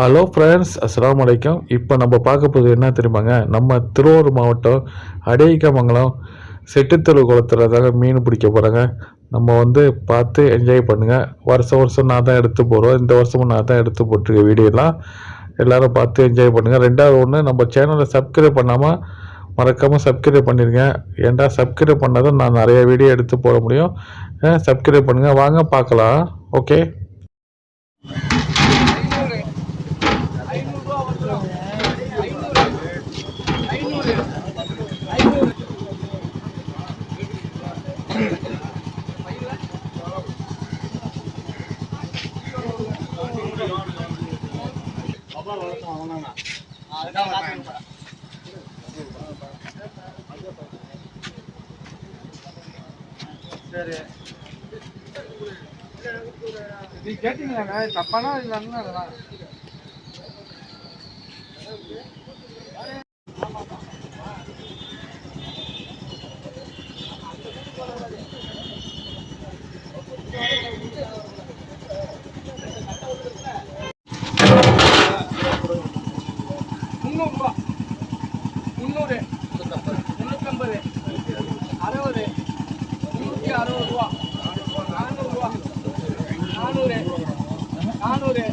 Hello friends, அஸ்ஸலாமு அலைக்கும். இப்போ நம்ம பார்க்க போகிறது என்ன தெரியுமாங்க? நம்ம திருவாரூர் மாவட்டம் அடைக்கமங்கலம் செட்டுத்தெரு குளத்துல தாங்க மீன் பிடிக்க போகிறாங்க. நம்ம பார்த்து என்ஜாய் பண்ணுங்கள். வருஷம் நான் தான் எடுத்து போகிறோம். இந்த வருஷமும் நான் தான் எடுத்து போட்டிருக்கேன் வீடியோலாம். எல்லோரும் பார்த்து என்ஜாய் பண்ணுங்கள். ரெண்டாவது ஒன்று, நம்ம சேனலை சப்ஸ்கிரைப் பண்ணாமல் மறக்காமல் சப்ஸ்கிரைப் பண்ணிடுங்க. ஏன்டா சப்ஸ்கிரைப் பண்ணால் தான் நான் நிறைய வீடியோ எடுத்து போட முடியும். சப்ஸ்கிரைப் பண்ணுங்கள். வாங்க பார்க்கலாம். ஓகே. சரி, நீ கேட்டீங்களாங்க தப்பானா இல்லைன்னா அதெல்லாம் ₹300 300 350 60 ₹360 400 400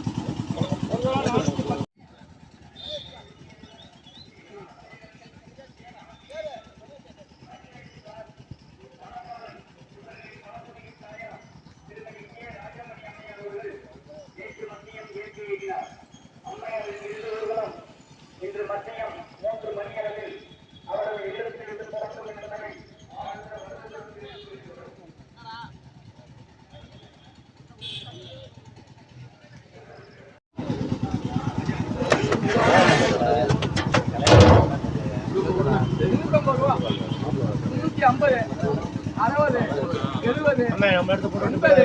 இன்று மதியம் 3 மணியளவில் அவரது இல்லத்திலிருந்து புறப்படும் என்பதை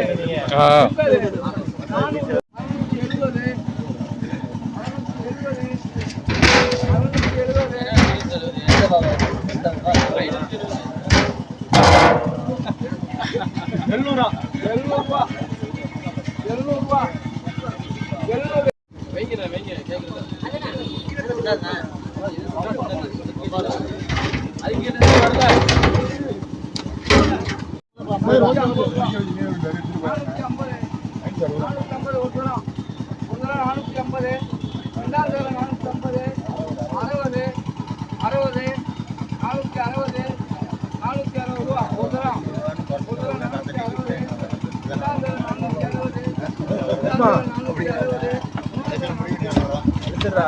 எடுத்துடுறா.